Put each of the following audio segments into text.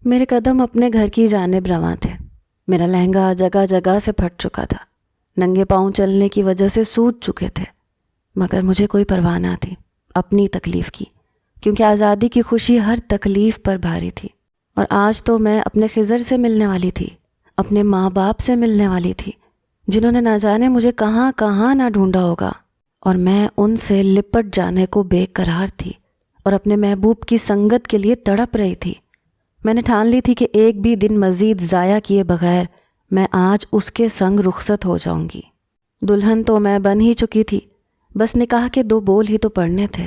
میرے قدم اپنے گھر کی جانب رواں تھے۔ میرا لہنگا جگہ جگہ سے پھٹ چکا تھا، ننگے پاؤں چلنے کی وجہ سے سوج چکے تھے، مگر مجھے کوئی پرواہ نہ تھی اپنی تکلیف کی، کیونکہ آزادی کی خوشی ہر تکلیف پر بھاری تھی۔ اور آج تو میں اپنے خضر سے ملنے والی تھی، اپنے ماں باپ سے ملنے والی تھی، جنہوں نے نہ جانے مجھے کہاں کہاں نہ ڈھونڈا ہوگا، اور میں ان سے لپٹ جانے کو بے قرار تھی اور اپنے محبوب کی سنگت کے لیے تڑپ رہی تھی۔ میں نے ٹھان لی تھی کہ ایک بھی دن مزید ضائع کیے بغیر میں آج اس کے سنگ رخصت ہو جاؤں گی۔ دلہن تو میں بن ہی چکی تھی، بس نکاح کے 2 بول ہی تو پڑھنے تھے،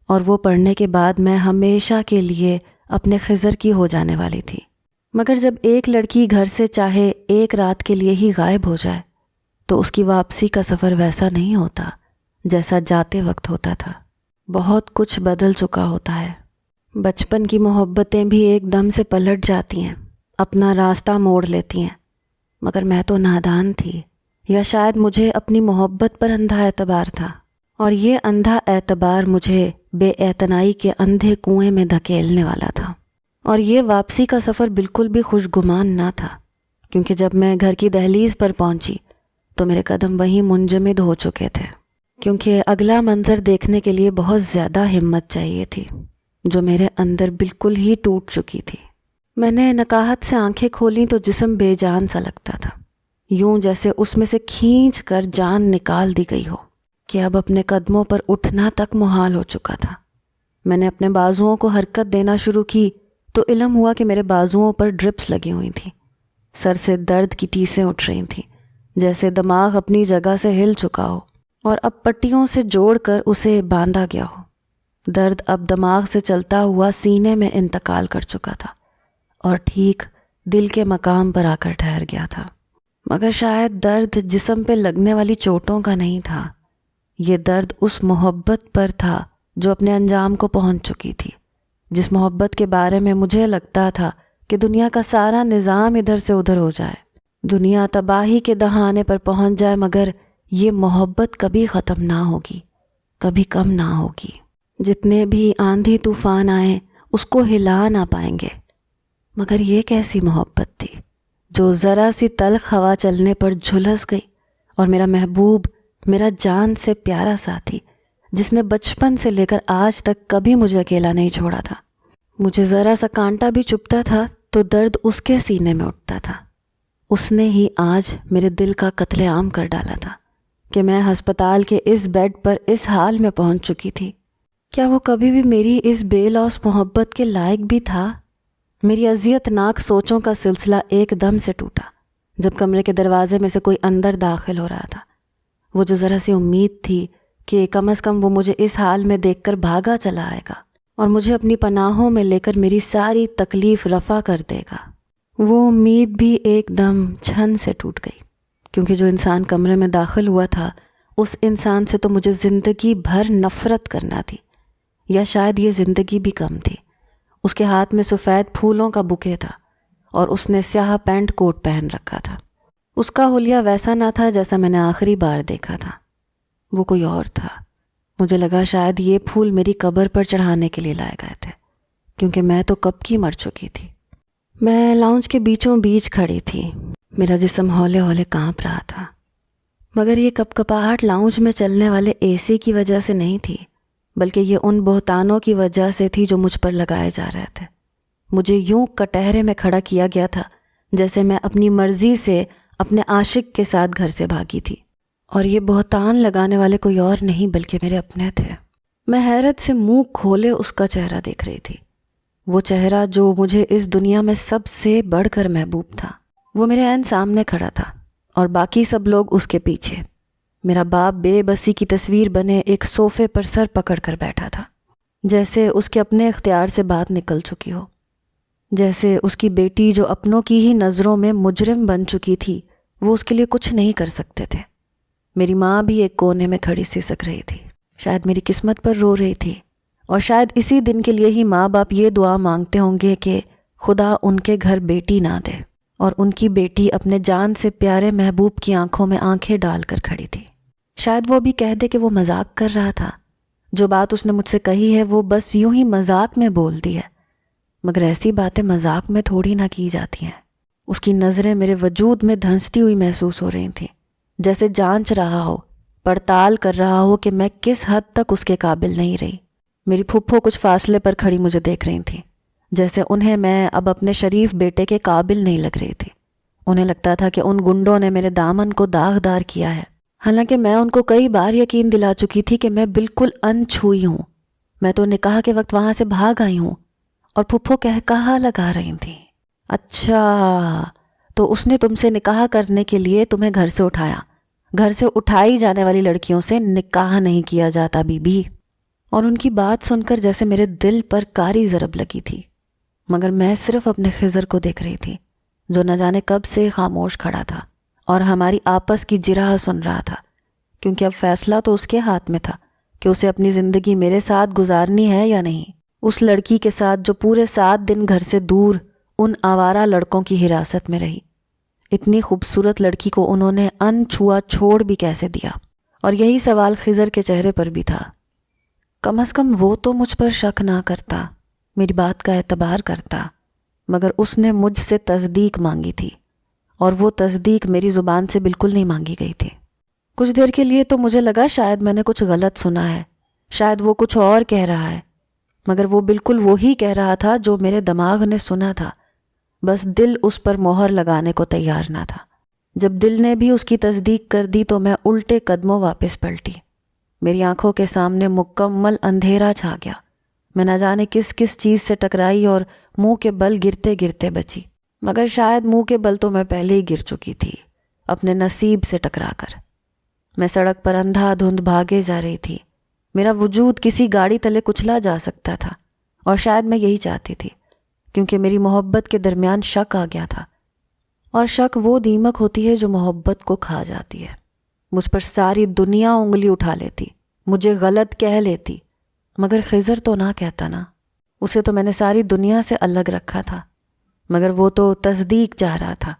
اور وہ پڑھنے کے بعد میں ہمیشہ کے لیے اپنے خضر کی ہو جانے والی تھی۔ مگر جب ایک لڑکی گھر سے چاہے ایک رات کے لیے ہی غائب ہو جائے تو اس کی واپسی کا سفر ویسا نہیں ہوتا جیسا جاتے وقت ہوتا تھا۔ بہت کچھ بدل چکا ہوتا ہے۔ بچپن کی محبتیں بھی ایک دم سے پلٹ جاتی ہیں، اپنا راستہ موڑ لیتی ہیں، مگر میں تو نادان تھی، یا شاید مجھے اپنی محبت پر اندھا اعتبار تھا، اور یہ اندھا اعتبار مجھے بے اعتنائی کے اندھے کنویں میں دھکیلنے والا تھا۔ اور یہ واپسی کا سفر بالکل بھی خوشگمان نہ تھا، کیونکہ جب میں گھر کی دہلیز پر پہنچی تو میرے قدم وہیں منجمد ہو چکے تھے، کیونکہ اگلا منظر دیکھنے کے لیے بہت زیادہ ہمت چاہیے تھی، جو میرے اندر بالکل ہی ٹوٹ چکی تھی۔ میں نے نکاہت سے آنکھیں کھولیں تو جسم بے جان سا لگتا تھا، یوں جیسے اس میں سے کھینچ کر جان نکال دی گئی ہو، کہ اب اپنے قدموں پر اٹھنا تک محال ہو چکا تھا۔ میں نے اپنے بازوؤں کو حرکت دینا شروع کی تو علم ہوا کہ میرے بازوؤں پر ڈرپس لگی ہوئی تھیں، سر سے درد کی ٹیسیں اٹھ رہی تھیں، جیسے دماغ اپنی جگہ سے ہل چکا ہو اور اب پٹیوں سے جوڑ کر اسے باندھا گیا ہو۔ درد اب دماغ سے چلتا ہوا سینے میں انتقال کر چکا تھا اور ٹھیک دل کے مقام پر آ کر ٹھہر گیا تھا۔ مگر شاید درد جسم پہ لگنے والی چوٹوں کا نہیں تھا، یہ درد اس محبت پر تھا جو اپنے انجام کو پہنچ چکی تھی، جس محبت کے بارے میں مجھے لگتا تھا کہ دنیا کا سارا نظام ادھر سے ادھر ہو جائے، دنیا تباہی کے دہانے پر پہنچ جائے، مگر یہ محبت کبھی ختم نہ ہوگی، کبھی کم نہ ہوگی۔ جتنے بھی آندھی طوفان آئیں اس کو ہلا نہ پائیں گے۔ مگر یہ کیسی محبت تھی جو ذرا سی تلخ ہوا چلنے پر جھلس گئی، اور میرا محبوب، میرا جان سے پیارا ساتھی، جس نے بچپن سے لے کر آج تک کبھی مجھے اکیلا نہیں چھوڑا تھا، مجھے ذرا سا کانٹا بھی چبھتا تھا تو درد اس کے سینے میں اٹھتا تھا۔ اس نے ہی آج میرے دل کا قتل عام کر ڈالا تھا کہ میں ہسپتال کے اس بیڈ پر اس حال میں پہنچ چکی تھی۔ کیا وہ کبھی بھی میری اس بے لوث محبت کے لائق بھی تھا؟ میری اذیت ناک سوچوں کا سلسلہ ایک دم سے ٹوٹا جب کمرے کے دروازے میں سے کوئی اندر داخل ہو رہا تھا۔ وہ جو ذرا سی امید تھی کہ کم از کم وہ مجھے اس حال میں دیکھ کر بھاگا چلا آئے گا اور مجھے اپنی پناہوں میں لے کر میری ساری تکلیف رفع کر دے گا، وہ امید بھی ایک دم چھن سے ٹوٹ گئی، کیونکہ جو انسان کمرے میں داخل ہوا تھا اس انسان سے تو مجھے زندگی بھر نفرت کرنا تھی، یا شاید یہ زندگی بھی کم تھی۔ اس کے ہاتھ میں سفید پھولوں کا بکے تھا اور اس نے سیاہ پینٹ کوٹ پہن رکھا تھا۔ اس کا حلیہ ویسا نہ تھا جیسا میں نے آخری بار دیکھا تھا، وہ کوئی اور تھا۔ مجھے لگا شاید یہ پھول میری قبر پر چڑھانے کے لیے لائے گئے تھے، کیونکہ میں تو کب کی مر چکی تھی۔ میں لاؤنج کے بیچوں بیچ کھڑی تھی، میرا جسم ہولے ہولے کانپ رہا تھا، مگر یہ کپکپاہٹ لاؤنج میں چلنے والے اے سی کی وجہ سے نہیں تھی، بلکہ یہ ان بہتانوں کی وجہ سے تھی جو مجھ پر لگائے جا رہے تھے۔ مجھے یوں کٹہرے میں کھڑا کیا گیا تھا جیسے میں اپنی مرضی سے اپنے عاشق کے ساتھ گھر سے بھاگی تھی، اور یہ بہتان لگانے والے کوئی اور نہیں بلکہ میرے اپنے تھے۔ میں حیرت سے منہ کھولے اس کا چہرہ دیکھ رہی تھی، وہ چہرہ جو مجھے اس دنیا میں سب سے بڑھ کر محبوب تھا۔ وہ میرے عین سامنے کھڑا تھا اور باقی سب لوگ اس کے پیچھے۔ میرا باپ بے بسی کی تصویر بنے ایک صوفے پر سر پکڑ کر بیٹھا تھا، جیسے اس کے اپنے اختیار سے بات نکل چکی ہو، جیسے اس کی بیٹی جو اپنوں کی ہی نظروں میں مجرم بن چکی تھی وہ اس کے لیے کچھ نہیں کر سکتے تھے۔ میری ماں بھی ایک کونے میں کھڑی سسک رہی تھی، شاید میری قسمت پر رو رہی تھی، اور شاید اسی دن کے لیے ہی ماں باپ یہ دعا مانگتے ہوں گے کہ خدا ان کے گھر بیٹی نہ دے، اور ان کی بیٹی اپنے جان سے پیارے محبوب کی آنکھوں میں آنکھیں ڈال کر کھڑی تھی۔ شاید وہ بھی کہہ دے کہ وہ مذاق کر رہا تھا، جو بات اس نے مجھ سے کہی ہے وہ بس یوں ہی مذاق میں بول دی ہے، مگر ایسی باتیں مذاق میں تھوڑی نہ کی جاتی ہیں۔ اس کی نظریں میرے وجود میں دھنستی ہوئی محسوس ہو رہی تھیں، جیسے جانچ رہا ہو، پڑتال کر رہا ہو کہ میں کس حد تک اس کے قابل نہیں رہی۔ میری پھپھو کچھ فاصلے پر کھڑی مجھے دیکھ رہی تھیں، جیسے انہیں میں اب اپنے شریف بیٹے کے قابل نہیں لگ رہی تھی۔ انہیں لگتا تھا کہ ان گنڈوں نے میرے دامن کو داغدار کیا ہے، حالانکہ میں ان کو کئی بار یقین دلا چکی تھی کہ میں بالکل انچھوئی ہوں۔ میں تو نکاح کے وقت وہاں سے بھاگ آئی ہوں۔ اور پھپھو کہا لگا رہی تھیں، اچھا تو اس نے تم سے نکاح کرنے کے لیے تمہیں گھر سے اٹھایا؟ گھر سے اٹھائی جانے والی لڑکیوں سے نکاح نہیں کیا جاتا بی بی۔ اور ان کی بات سن کر جیسے میرے دل پر کاری ضرب لگی تھی، مگر میں صرف اپنے خضر کو دیکھ رہی تھی، جو نہ جانے کب سے خاموش کھڑا تھا اور ہماری آپس کی جرح سن رہا تھا، کیونکہ اب فیصلہ تو اس کے ہاتھ میں تھا کہ اسے اپنی زندگی میرے ساتھ گزارنی ہے یا نہیں، اس لڑکی کے ساتھ جو پورے 7 دن گھر سے دور ان آوارہ لڑکوں کی حراست میں رہی۔ اتنی خوبصورت لڑکی کو انہوں نے چھوا چھوڑ بھی کیسے دیا؟ اور یہی سوال خضر کے چہرے پر بھی تھا۔ کم از کم وہ تو مجھ پر شک نہ کرتا، میری بات کا اعتبار کرتا، مگر اس نے مجھ سے تصدیق مانگی تھی، اور وہ تصدیق میری زبان سے بالکل نہیں مانگی گئی تھی۔ کچھ دیر کے لیے تو مجھے لگا شاید میں نے کچھ غلط سنا ہے، شاید وہ کچھ اور کہہ رہا ہے، مگر وہ بالکل وہی کہہ رہا تھا جو میرے دماغ نے سنا تھا، بس دل اس پر مہر لگانے کو تیار نہ تھا۔ جب دل نے بھی اس کی تصدیق کر دی تو میں الٹے قدموں واپس پلٹی۔ میری آنکھوں کے سامنے مکمل اندھیرا چھا گیا۔ میں نہ جانے کس کس چیز سے ٹکرائی اور منہ کے بل گرتے گرتے بچی، مگر شاید منہ کے بل تو میں پہلے ہی گر چکی تھی، اپنے نصیب سے ٹکرا کر۔ میں سڑک پر اندھا دھند بھاگے جا رہی تھی۔ میرا وجود کسی گاڑی تلے کچلا جا سکتا تھا، اور شاید میں یہی چاہتی تھی، کیونکہ میری محبت کے درمیان شک آ گیا تھا، اور شک وہ دیمک ہوتی ہے جو محبت کو کھا جاتی ہے۔ مجھ پر ساری دنیا انگلی اٹھا لیتی، مجھے غلط کہہ لیتی، مگر خضر تو نہ کہتا نا۔ اسے تو میں نے ساری دنیا سے الگ رکھا تھا، مگر وہ تو تصدیق چاہ رہا تھا۔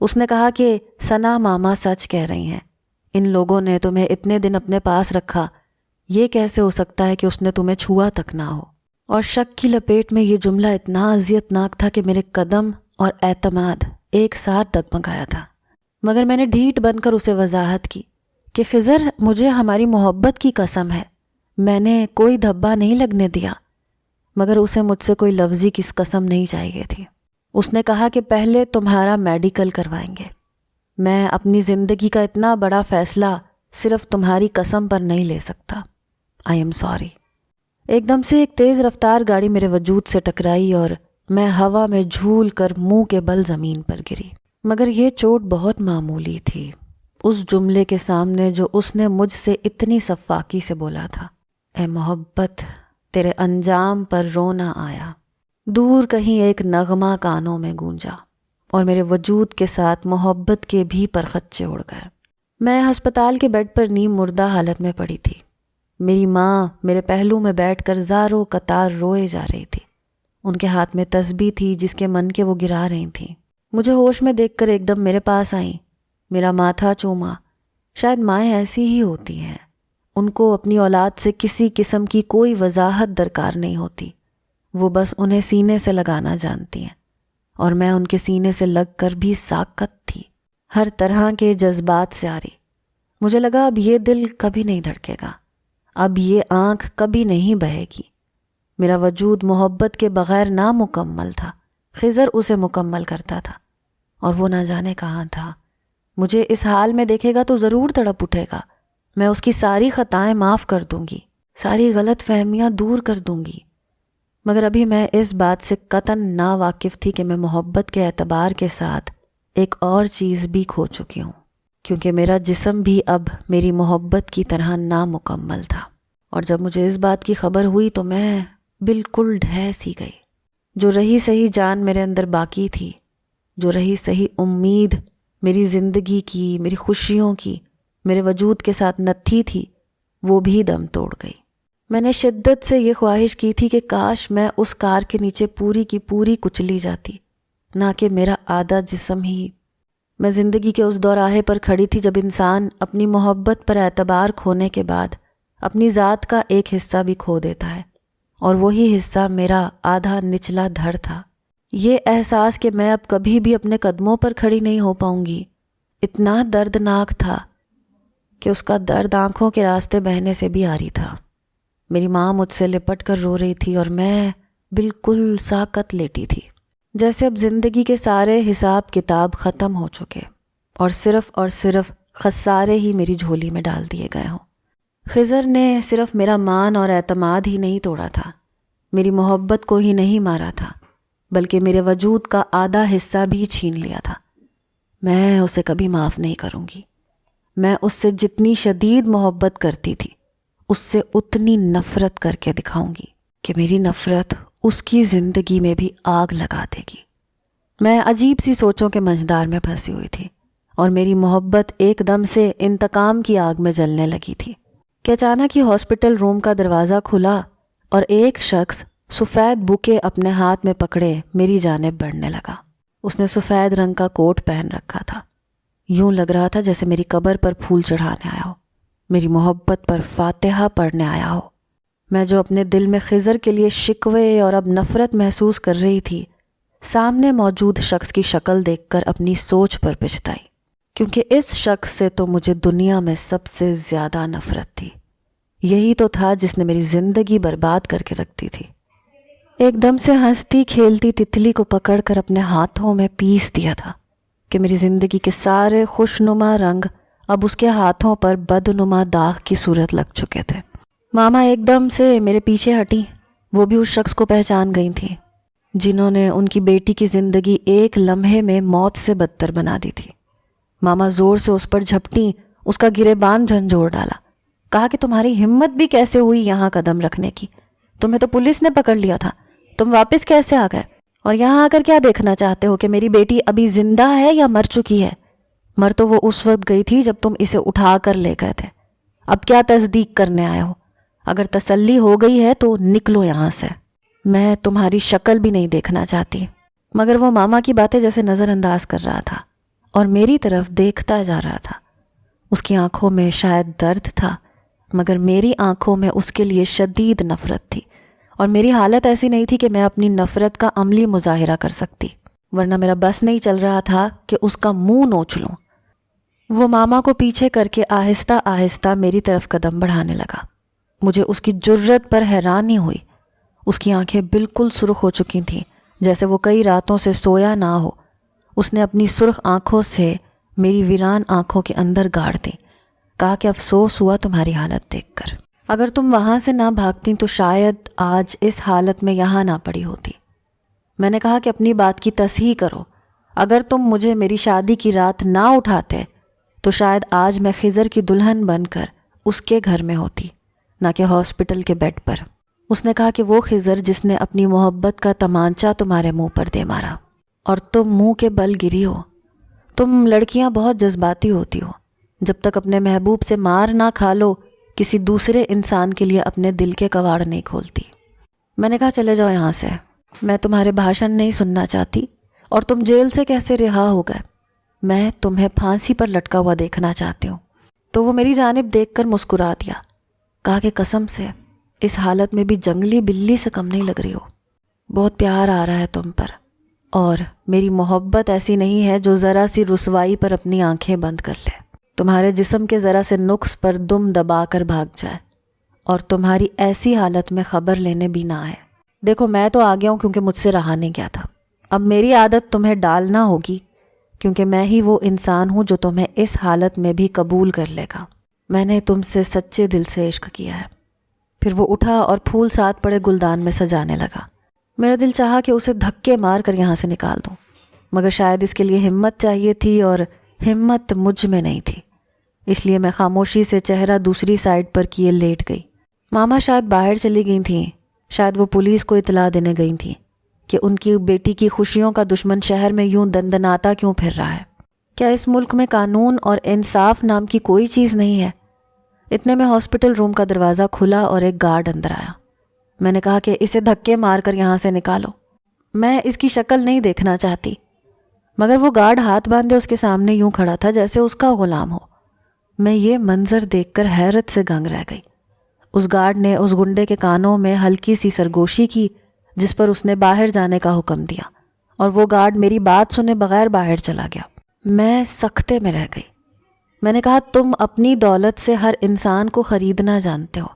اس نے کہا کہ ثنا ماما سچ کہہ رہی ہیں، ان لوگوں نے تمہیں اتنے دن اپنے پاس رکھا، یہ کیسے ہو سکتا ہے کہ اس نے تمہیں چھوا تک نہ ہو؟ اور شک کی لپیٹ میں یہ جملہ اتنا اذیت ناک تھا کہ میرے قدم اور اعتماد ایک ساتھ ڈگمگایا تھا، مگر میں نے ڈھیٹ بن کر اسے وضاحت کی کہ خضر، مجھے ہماری محبت کی قسم ہے، میں نے کوئی دھبا نہیں لگنے دیا، مگر اسے مجھ سے کوئی لفظی کس قسم نہیں چاہیے تھی۔ اس نے کہا کہ پہلے تمہارا میڈیکل کروائیں گے، میں اپنی زندگی کا اتنا بڑا فیصلہ صرف تمہاری قسم پر نہیں لے سکتا۔ I am sorry. ایک دم سے ایک تیز رفتار گاڑی میرے وجود سے ٹکرائی اور میں ہوا میں جھول کر منہ کے بل زمین پر گری، مگر یہ چوٹ بہت معمولی تھی اس جملے کے سامنے جو اس نے مجھ سے اتنی سفاکی سے بولا تھا، اے محبت تیرے انجام پر رونا آیا۔ دور کہیں ایک نغمہ کانوں میں گونجا اور میرے وجود کے ساتھ محبت کے بھی پرخچے اڑ گئے۔ میں ہسپتال کے بیڈ پر نیم مردہ حالت میں پڑی تھی۔ میری ماں میرے پہلو میں بیٹھ کر زاروں قطار روئے جا رہی تھی۔ ان کے ہاتھ میں تسبیح تھی جس کے من کے وہ گرا رہی تھیں۔ مجھے ہوش میں دیکھ کر ایک دم میرے پاس آئیں، میرا ماتھا چوما۔ شاید مائیں ایسی ہی ہوتی ہیں، ان کو اپنی اولاد سے کسی قسم کی کوئی وضاحت درکار نہیں ہوتی، وہ بس انہیں سینے سے لگانا جانتی ہیں، اور میں ان کے سینے سے لگ کر بھی ساکت تھی، ہر طرح کے جذبات سے آری۔ مجھے لگا اب یہ دل کبھی نہیں دھڑکے گا، اب یہ آنکھ کبھی نہیں بہے گی۔ میرا وجود محبت کے بغیر نامکمل تھا، خضر اسے مکمل کرتا تھا، اور وہ نہ جانے کہاں تھا۔ مجھے اس حال میں دیکھے گا تو ضرور تڑپ اٹھے گا، میں اس کی ساری خطائیں معاف کر دوں گی، ساری غلط فہمیاں دور کر دوں گی، مگر ابھی میں اس بات سے قطعاً نا واقف تھی کہ میں محبت کے اعتبار کے ساتھ ایک اور چیز بھی کھو چکی ہوں، کیونکہ میرا جسم بھی اب میری محبت کی طرح نامکمل تھا۔ اور جب مجھے اس بات کی خبر ہوئی تو میں بالکل ڈھہ سی گئی۔ جو رہی صحیح جان میرے اندر باقی تھی، جو رہی صحیح امید میری زندگی کی، میری خوشیوں کی، میرے وجود کے ساتھ نتھی تھی، وہ بھی دم توڑ گئی۔ میں نے شدت سے یہ خواہش کی تھی کہ کاش میں اس کار کے نیچے پوری کی پوری کچلی جاتی، نہ کہ میرا آدھا جسم ہی۔ میں زندگی کے اس دوراہے پر کھڑی تھی جب انسان اپنی محبت پر اعتبار کھونے کے بعد اپنی ذات کا ایک حصہ بھی کھو دیتا ہے، اور وہی حصہ میرا آدھا نچلا دھڑ تھا۔ یہ احساس کہ میں اب کبھی بھی اپنے قدموں پر کھڑی نہیں ہو پاؤں گی اتنا دردناک تھا کہ اس کا درد آنکھوں کے راستے بہنے سے بھی آری تھا۔ میری ماں مجھ سے لپٹ کر رو رہی تھی اور میں بالکل ساکت لیٹی تھی، جیسے اب زندگی کے سارے حساب کتاب ختم ہو چکے اور صرف خسارے ہی میری جھولی میں ڈال دیے گئے ہوں۔ خضر نے صرف میرا مان اور اعتماد ہی نہیں توڑا تھا، میری محبت کو ہی نہیں مارا تھا، بلکہ میرے وجود کا آدھا حصہ بھی چھین لیا تھا۔ میں اسے کبھی معاف نہیں کروں گی۔ میں اس سے جتنی شدید محبت کرتی تھی اس سے اتنی نفرت کر کے دکھاؤں گی کہ میری نفرت اس کی زندگی میں بھی آگ لگا دے گی۔ میں عجیب سی سوچوں کے منجدار میں پھنسی ہوئی تھی اور میری محبت ایک دم سے انتقام کی آگ میں جلنے لگی تھی کہ اچانک ہی ہاسپٹل روم کا دروازہ کھلا اور ایک شخص سفید بوکے اپنے ہاتھ میں پکڑے میری جانب بڑھنے لگا۔ اس نے سفید رنگ کا کوٹ پہن رکھا تھا، یوں لگ رہا تھا جیسے میری قبر پر پھول چڑھانے آیا ہو، میری محبت پر فاتحہ پڑھنے آیا ہو۔ میں جو اپنے دل میں خضر کے لیے شکوے اور اب نفرت محسوس کر رہی تھی، سامنے موجود شخص کی شکل دیکھ کر اپنی سوچ پر پچھتائی، کیونکہ اس شخص سے تو مجھے دنیا میں سب سے زیادہ نفرت تھی۔ یہی تو تھا جس نے میری زندگی برباد کر کے رکھ دی تھی۔ ایک دم سے ہنستی کھیلتی تتلی کو پکڑ کر اپنے ہاتھوں میں پیس دیا تھا کہ میری زندگی کے سارے خوشنما رنگ اب اس کے ہاتھوں پر بدنما داغ کی صورت لگ چکے تھے۔ ماما ایک دم سے میرے پیچھے ہٹی، وہ بھی اس شخص کو پہچان گئی تھیں جنہوں نے ان کی بیٹی کی زندگی ایک لمحے میں موت سے بدتر بنا دی تھی۔ ماما زور سے اس پر جھپٹیں، اس کا گریبان جھنجھوڑ ڈالا، کہا کہ تمہاری ہمت بھی کیسے ہوئی یہاں قدم رکھنے کی؟ تمہیں تو پولیس نے پکڑ لیا تھا، تم واپس کیسے آ گئے؟ اور یہاں آ کر کیا دیکھنا چاہتے ہو کہ میری بیٹی ابھی زندہ ہے یا مر چکی ہے؟ مر تو وہ اس وقت گئی تھی جب تم اسے اٹھا کر لے گئے تھے، اب کیا تصدیق کرنے آئے ہو؟ اگر تسلی ہو گئی ہے تو نکلو یہاں سے، میں تمہاری شکل بھی نہیں دیکھنا چاہتی۔ مگر وہ ماما کی باتیں جیسے نظر انداز کر رہا تھا اور میری طرف دیکھتا جا رہا تھا۔ اس کی آنکھوں میں شاید درد تھا، مگر میری آنکھوں میں اس کے لیے شدید نفرت تھی، اور میری حالت ایسی نہیں تھی کہ میں اپنی نفرت کا عملی مظاہرہ کر سکتی، ورنہ میرا بس نہیں چل رہا تھا کہ اس کا منہ نوچ لوں۔ وہ ماما کو پیچھے کر کے آہستہ آہستہ میری طرف قدم بڑھانے لگا۔ مجھے اس کی جرت پر حیرانی ہوئی۔ اس کی آنکھیں بالکل سرخ ہو چکی تھیں، جیسے وہ کئی راتوں سے سویا نہ ہو۔ اس نے اپنی سرخ آنکھوں سے میری ویران آنکھوں کے اندر گاڑ دیں، کہا کہ افسوس ہوا تمہاری حالت دیکھ کر، اگر تم وہاں سے نہ بھاگتی تو شاید آج اس حالت میں یہاں نہ پڑی ہوتی۔ میں نے کہا کہ اپنی بات کی تصحیح کرو، اگر تم مجھے میری شادی کی رات نہ اٹھاتے تو شاید آج میں خضر کی دلہن بن کر اس کے گھر میں ہوتی، نہ کہ ہاسپٹل کے بیڈ پر۔ اس نے کہا کہ وہ خضر جس نے اپنی محبت کا تمانچہ تمہارے منہ پر دے مارا اور تم منہ کے بل گری ہو۔ تم لڑکیاں بہت جذباتی ہوتی ہو، جب تک اپنے محبوب سے مار نہ کھا لو کسی دوسرے انسان کے لیے اپنے دل کے کواڑ نہیں کھولتی۔ میں نے کہا چلے جاؤ یہاں سے، میں تمہارے بھاشن نہیں سننا چاہتی، اور تم جیل سے کیسے رہا ہو گئے؟ میں تمہیں پھانسی پر لٹکا ہوا دیکھنا چاہتی ہوں۔ تو وہ میری جانب دیکھ کر مسکرا دیا، کہا کہ قسم سے اس حالت میں بھی جنگلی بلی سے کم نہیں لگ رہی ہو، بہت پیار آ رہا ہے تم پر، اور میری محبت ایسی نہیں ہے جو ذرا سی رسوائی پر اپنی آنکھیں بند کر لے، تمہارے جسم کے ذرا سے نقص پر دم دبا کر بھاگ جائے اور تمہاری ایسی حالت میں خبر لینے بھی نہ آئے۔ دیکھو میں تو آ گیا ہوں کیونکہ مجھ سے رہا نہیں گیا تھا، اب میری عادت تمہیں ڈالنا ہوگی، کیونکہ میں ہی وہ انسان ہوں جو تمہیں اس حالت میں بھی قبول کر لے گا۔ میں نے تم سے سچے دل سے عشق کیا ہے۔ پھر وہ اٹھا اور پھول ساتھ پڑے گلدان میں سجانے لگا۔ میرا دل چاہا کہ اسے دھکے مار کر یہاں سے نکال دوں، مگر شاید اس کے لیے ہمت چاہیے تھی اور ہمت مجھ میں نہیں تھی، اس لیے میں خاموشی سے چہرہ دوسری سائڈ پر کیے لیٹ گئی۔ ماما شاید باہر چلی گئی تھیں، شاید وہ پولیس کو اطلاع دینے گئی تھیں کہ ان کی بیٹی کی خوشیوں کا دشمن شہر میں یوں دندناتا کیوں پھر رہا ہے۔ کیا اس ملک میں قانون اور انصاف نام کی کوئی چیز نہیں ہے؟ اتنے میں ہاسپٹل روم کا دروازہ کھلا اور ایک گارڈ اندر آیا۔ میں نے کہا کہ اسے دھکے مار کر یہاں سے نکالو، میں اس کی شکل نہیں دیکھنا چاہتی، مگر وہ گارڈ ہاتھ باندھے اس کے سامنے یوں کھڑا تھا جیسے اس کا غلام ہو۔ میں یہ منظر دیکھ کر حیرت سے گنگ رہ گئی۔ اس گارڈ نے اس گنڈے کے کانوں میں ہلکی سی سرگوشی کی جس پر اس نے باہر جانے کا حکم دیا، اور وہ گارڈ میری بات سنے بغیر باہر چلا گیا۔ میں سکتے میں رہ گئی۔ میں نے کہا، تم اپنی دولت سے ہر انسان کو خریدنا جانتے ہو،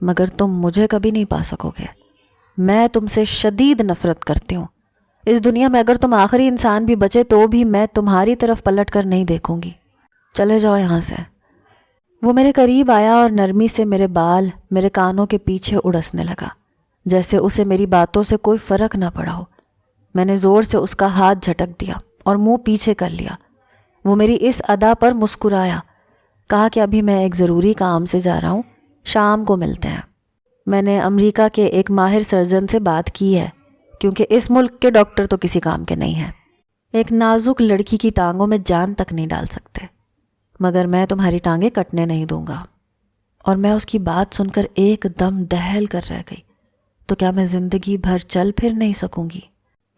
مگر تم مجھے کبھی نہیں پا سکو گے۔ میں تم سے شدید نفرت کرتی ہوں۔ اس دنیا میں اگر تم آخری انسان بھی بچے تو بھی میں تمہاری طرف پلٹ کر نہیں دیکھوں گی۔ چلے جاؤ یہاں سے۔ وہ میرے قریب آیا اور نرمی سے میرے بال میرے کانوں کے پیچھے اڑسنے لگا، جیسے اسے میری باتوں سے کوئی فرق نہ پڑا ہو۔ میں نے زور سے اس کا ہاتھ جھٹک دیا اور منہ پیچھے کر لیا۔ وہ میری اس ادا پر مسکرایا، کہا کہ ابھی میں ایک ضروری کام سے جا رہا ہوں، شام کو ملتے ہیں۔ میں نے امریکہ کے ایک ماہر سرجن سے بات کی ہے، کیونکہ اس ملک کے ڈاکٹر تو کسی کام کے نہیں ہیں۔ ایک نازک لڑکی کی ٹانگوں میں جان تک نہیں ڈال سکتے، مگر میں تمہاری ٹانگیں کٹنے نہیں دوں گا۔ اور میں اس کی بات سن کر ایک دم دہل کر رہ گئی۔ تو کیا میں زندگی بھر چل پھر نہیں سکوں گی؟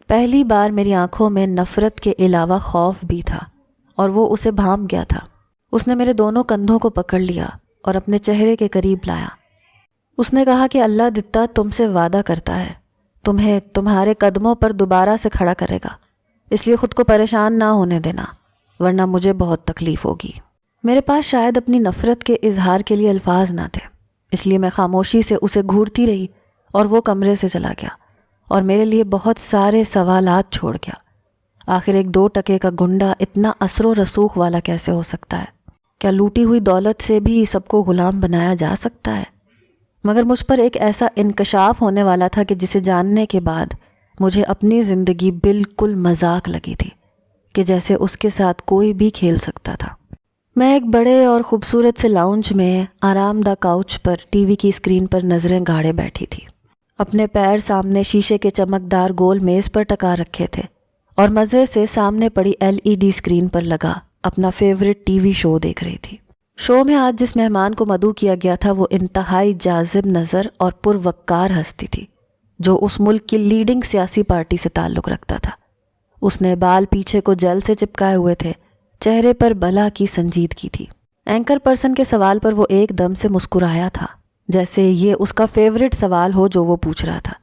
پہلی بار میری آنکھوں میں نفرت کے علاوہ خوف بھی تھا، اور وہ اسے بھانپ گیا تھا۔ اس نے میرے دونوں کندھوں کو پکڑ لیا اور اپنے چہرے کے قریب لایا۔ اس نے کہا کہ اللہ دتا تم سے وعدہ کرتا ہے، تمہیں تمہارے قدموں پر دوبارہ سے کھڑا کرے گا، اس لیے خود کو پریشان نہ ہونے دینا، ورنہ مجھے بہت تکلیف ہوگی۔ میرے پاس شاید اپنی نفرت کے اظہار کے لیے الفاظ نہ تھے، اس لیے میں خاموشی سے اسے گھورتی رہی اور وہ کمرے سے چلا گیا اور میرے لیے بہت سارے سوالات چھوڑ گیا۔ آخر ایک 2 ٹکے کا گنڈا اتنا اثر و رسوخ والا کیسے ہو سکتا ہے؟ کیا لوٹی ہوئی دولت سے بھی سب کو غلام بنایا جا سکتا ہے؟ مگر مجھ پر ایک ایسا انکشاف ہونے والا تھا کہ جسے جاننے کے بعد مجھے اپنی زندگی بالکل مذاق لگی تھی، کہ جیسے اس کے ساتھ کوئی بھی کھیل سکتا تھا۔ میں ایک بڑے اور خوبصورت سے لاؤنج میں آرام دہ کاؤچ پر ٹی وی کی اسکرین پر نظریں گاڑے بیٹھی تھی۔ اپنے پیر سامنے شیشے کے چمکدار گول میز پر ٹکا رکھے تھے اور مزے سے سامنے پڑی LED اسکرین پر لگا اپنا فیورٹ ٹی وی شو دیکھ رہی تھی۔ شو میں آج جس مہمان کو مدعو کیا گیا تھا وہ انتہائی جاذب نظر اور پروقار ہستی تھی، جو اس ملک کی لیڈنگ سیاسی پارٹی سے تعلق رکھتا تھا۔ اس نے بال پیچھے کو جل سے چپکائے ہوئے تھے، چہرے پر بلا کی سنجیدگی تھی۔ اینکر پرسن کے سوال پر وہ ایک دم سے مسکرایا تھا، جیسے یہ اس کا فیورٹ سوال ہو جو وہ پوچھ رہا تھا،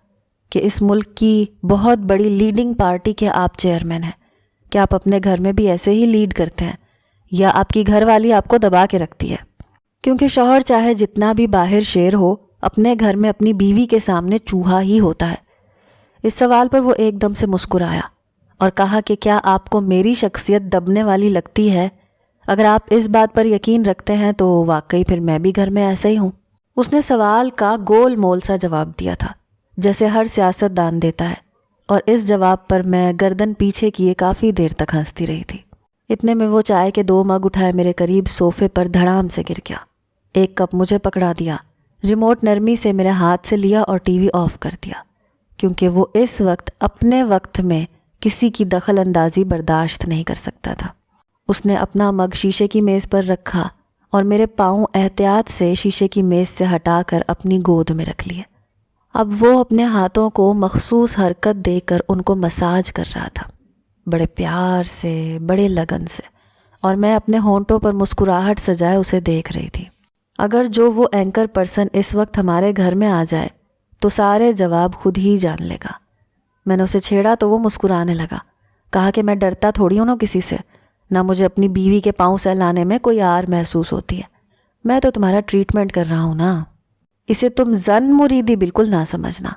کہ اس ملک کی بہت بڑی لیڈنگ پارٹی کے آپ چیئرمین ہیں، کیا آپ اپنے گھر میں بھی ایسے ہی لیڈ کرتے ہیں، یا آپ کی گھر والی آپ کو دبا کے رکھتی ہے؟ کیونکہ شوہر چاہے جتنا بھی باہر شیر ہو، اپنے گھر میں اپنی بیوی کے سامنے چوہا ہی ہوتا ہے۔ اس سوال پر وہ ایک دم سے مسکرایا اور کہا کہ کیا آپ کو میری شخصیت دبنے والی لگتی ہے؟ اگر آپ اس بات پر یقین رکھتے ہیں تو واقعی پھر میں بھی گھر میں ایسا ہی ہوں۔ اس نے سوال کا گول مول سا جواب دیا تھا، جیسے ہر سیاست دان دیتا ہے، اور اس جواب پر میں گردن پیچھے کیے کافی دیر تک ہنستی رہی تھی۔ اتنے میں وہ چائے کے 2 مگ اٹھائے میرے قریب صوفے پر دھڑام سے گر گیا۔ ایک کپ مجھے پکڑا دیا، ریموٹ نرمی سے میرے ہاتھ سے لیا اور ٹی وی آف کر دیا، کیونکہ وہ اس وقت اپنے وقت میں کسی کی دخل اندازی برداشت نہیں کر سکتا تھا۔ اس نے اپنا مگ شیشے کی میز پر رکھا اور میرے پاؤں احتیاط سے شیشے کی میز سے ہٹا کر اپنی گود میں رکھ لیے۔ اب وہ اپنے ہاتھوں کو مخصوص حرکت دے کر ان کو مساج کر رہا تھا، بڑے پیار سے، بڑے لگن سے، اور میں اپنے ہونٹوں پر مسکراہٹ سجائے اسے دیکھ رہی تھی۔ اگر جو وہ اینکر پرسن اس وقت ہمارے گھر میں آ جائے تو سارے جواب خود ہی جان لے گا۔ میں نے اسے چھیڑا تو وہ مسکرانے لگا، کہا کہ میں ڈرتا تھوڑی ہوں نا کسی سے، نہ مجھے اپنی بیوی کے پاؤں سہلانے میں کوئی آر محسوس ہوتی ہے، میں تو تمہارا ٹریٹمنٹ کر رہا ہوں نا، اسے تم زن مریدی بالکل نہ سمجھنا۔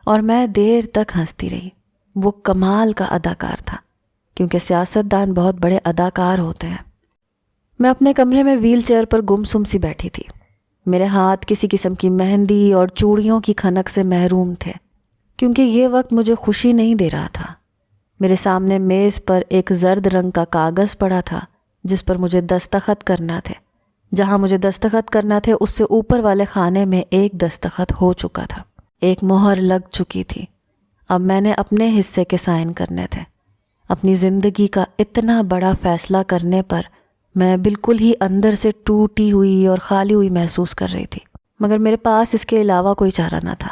اور میں دیر تک ہنستی رہی۔ وہ کمال کا اداکار تھا، کیونکہ سیاستدان بہت بڑے اداکار ہوتے ہیں۔ میں اپنے کمرے میں ویل چیئر پر گمسم سی بیٹھی تھی۔ میرے ہاتھ کسی قسم کی مہندی اور چوڑیوں کی کھنک سے محروم تھے، کیونکہ یہ وقت مجھے خوشی نہیں دے رہا تھا۔ میرے سامنے میز پر ایک زرد رنگ کا کاغذ پڑا تھا جس پر مجھے دستخط کرنا تھے۔ جہاں مجھے دستخط کرنا تھے اس سے اوپر والے خانے میں ایک دستخط ہو چکا تھا، ایک مہر لگ چکی تھی۔ اب میں نے اپنے حصے کے سائن کرنے تھے۔ اپنی زندگی کا اتنا بڑا فیصلہ کرنے پر میں بالکل ہی اندر سے ٹوٹی ہوئی اور خالی ہوئی محسوس کر رہی تھی، مگر میرے پاس اس کے علاوہ کوئی چارہ نہ تھا،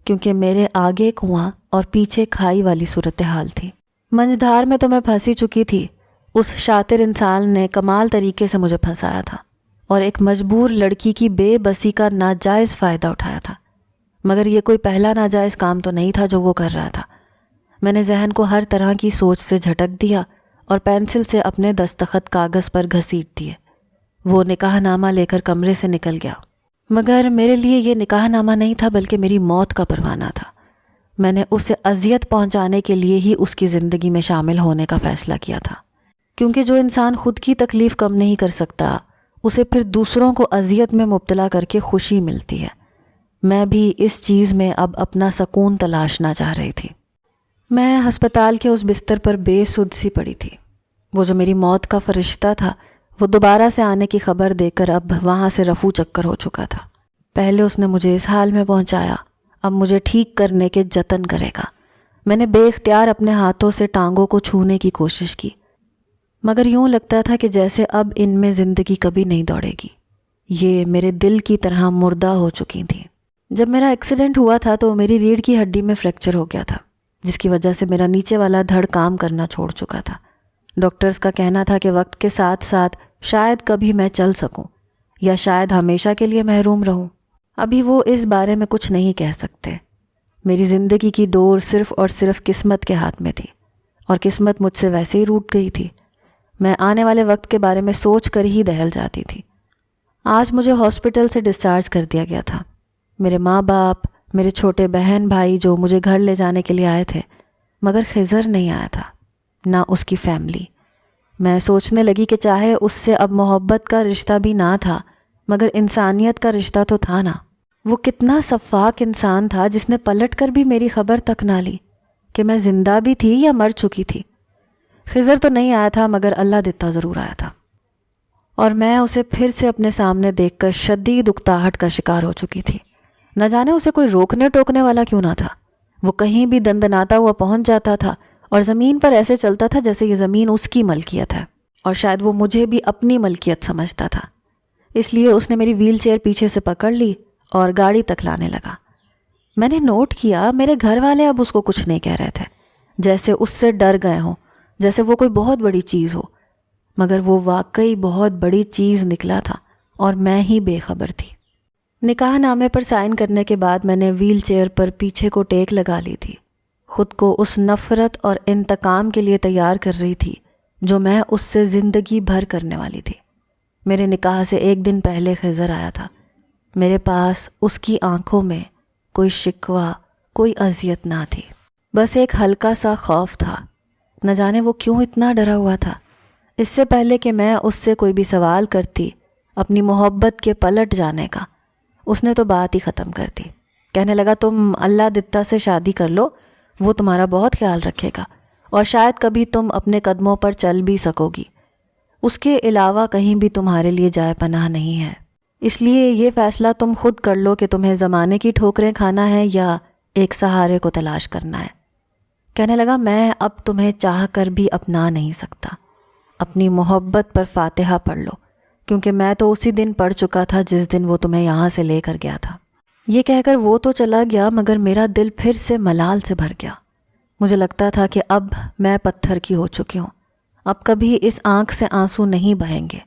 کیونکہ میرے آگے کنواں اور پیچھے کھائی والی صورتحال تھی۔ منجھدار میں تو میں پھنسی چکی تھی، اس شاطر انسان نے کمال طریقے سے مجھے پھنسایا تھا، اور ایک مجبور لڑکی کی بے بسی کا ناجائز فائدہ اٹھایا تھا، مگر یہ کوئی پہلا ناجائز کام تو نہیں تھا جو وہ کر رہا تھا۔ میں نے ذہن کو ہر طرح کی سوچ سے جھٹک دیا اور پینسل سے اپنے دستخط کاغذ پر گھسیٹ دیے۔ وہ نکاح نامہ لے کر کمرے سے نکل گیا، مگر میرے لیے یہ نکاح نامہ نہیں تھا بلکہ میری موت کا پروانہ تھا۔ میں نے اسے اذیت پہنچانے کے لیے ہی اس کی زندگی میں شامل ہونے کا فیصلہ کیا تھا، کیونکہ جو انسان خود کی تکلیف کم نہیں کر سکتا اسے پھر دوسروں کو اذیت میں مبتلا کر کے خوشی ملتی ہے۔ میں بھی اس چیز میں اب اپنا سکون تلاشنا چاہ رہی تھی۔ میں ہسپتال کے اس بستر پر بے سدھ سی پڑی تھی۔ وہ جو میری موت کا فرشتہ تھا وہ دوبارہ سے آنے کی خبر دے کر اب وہاں سے رفو چکر ہو چکا تھا۔ پہلے اس نے مجھے اس حال میں پہنچایا، اب مجھے ٹھیک کرنے کے جتن کرے گا۔ میں نے بے اختیار اپنے ہاتھوں سے ٹانگوں کو چھونے کی کوشش کی، مگر یوں لگتا تھا کہ جیسے اب ان میں زندگی کبھی نہیں دوڑے گی۔ یہ میرے دل کی طرح مردہ ہو چکی تھیں۔ جب میرا ایکسیڈنٹ ہوا تھا تو میری ریڑھ کی ہڈی میں فریکچر ہو گیا تھا، جس کی وجہ سے میرا نیچے والا دھڑ کام کرنا چھوڑ چکا تھا۔ ڈاکٹرز کا کہنا تھا کہ وقت کے ساتھ ساتھ شاید کبھی میں چل سکوں یا شاید ہمیشہ کے لیے محروم رہوں۔ ابھی وہ اس بارے میں کچھ نہیں کہہ سکتے۔ میری زندگی کی ڈور صرف اور صرف قسمت کے ہاتھ میں تھی، اور قسمت مجھ سے ویسے ہی روٹ گئی تھی۔ میں آنے والے وقت کے بارے میں سوچ کر ہی دہل جاتی تھی۔ آج مجھے ہاسپٹل سے ڈسچارج کر دیا گیا تھا۔ میرے ماں باپ، میرے چھوٹے بہن بھائی جو مجھے گھر لے جانے کے لیے آئے تھے، مگر خضر نہیں آیا تھا، نہ اس کی فیملی۔ میں سوچنے لگی کہ چاہے اس سے اب محبت کا رشتہ بھی نہ تھا، مگر انسانیت کا رشتہ تو تھا نا۔ وہ کتنا صفاک انسان تھا جس نے پلٹ کر بھی میری خبر تک نہ لی کہ میں زندہ بھی تھی یا مر چکی تھی۔ خضر تو نہیں آیا تھا مگر اللہ دتا ضرور آیا تھا، اور میں اسے پھر سے اپنے سامنے دیکھ کر شدید اکتاہٹ کا شکار ہو چکی تھی۔ نہ جانے اسے کوئی روکنے ٹوکنے والا کیوں نہ تھا۔ وہ کہیں بھی دندناتا ہوا پہنچ جاتا تھا اور زمین پر ایسے چلتا تھا جیسے یہ زمین اس کی ملکیت ہے، اور شاید وہ مجھے بھی اپنی ملکیت سمجھتا تھا۔ اس لیے اس نے میری ویل چیئر پیچھے سے پکڑ لی اور گاڑی تک لانے لگا۔ میں نے نوٹ کیا میرے گھر والے اب اس کو کچھ نہیں کہہ رہے تھے، جیسے اس سے ڈر گئے ہوں، جیسے وہ کوئی بہت بڑی چیز ہو، مگر وہ واقعی بہت بڑی چیز نکلا تھا اور میں ہی بے خبر تھی۔ نکاح نامے پر سائن کرنے کے بعد میں نے ویل چیئر پر پیچھے کو ٹیک لگا لی تھی، خود کو اس نفرت اور انتقام کے لیے تیار کر رہی تھی جو میں اس سے زندگی بھر کرنے والی تھی۔ میرے نکاح سے ایک دن پہلے خضر آیا تھا۔ میرے پاس اس کی آنکھوں میں کوئی شکوہ، کوئی اذیت نہ تھی، بس ایک ہلکا سا خوف تھا۔ نہ جانے وہ کیوں اتنا ڈرا ہوا تھا۔ اس سے پہلے کہ میں اس سے کوئی بھی سوال کرتی اپنی محبت کے پلٹ جانے کا، اس نے تو بات ہی ختم کر دی۔ کہنے لگا تم اللہ دتا سے شادی کر لو، وہ تمہارا بہت خیال رکھے گا اور شاید کبھی تم اپنے قدموں پر چل بھی سکو گی۔ اس کے علاوہ کہیں بھی تمہارے لیے جائے پناہ نہیں ہے، اس لیے یہ فیصلہ تم خود کر لو کہ تمہیں زمانے کی ٹھوکریں کھانا ہے یا ایک سہارے کو تلاش کرنا ہے۔ کہنے لگا میں اب تمہیں چاہ کر بھی اپنا نہیں سکتا، اپنی محبت پر فاتحہ پڑھ لو، کیونکہ میں تو اسی دن پڑھ چکا تھا جس دن وہ تمہیں یہاں سے لے کر گیا تھا۔ یہ کہہ کر وہ تو چلا گیا مگر میرا دل پھر سے ملال سے بھر گیا۔ مجھے لگتا تھا کہ اب میں پتھر کی ہو چکی ہوں، اب کبھی اس آنکھ سے آنسو نہیں بہیں گے،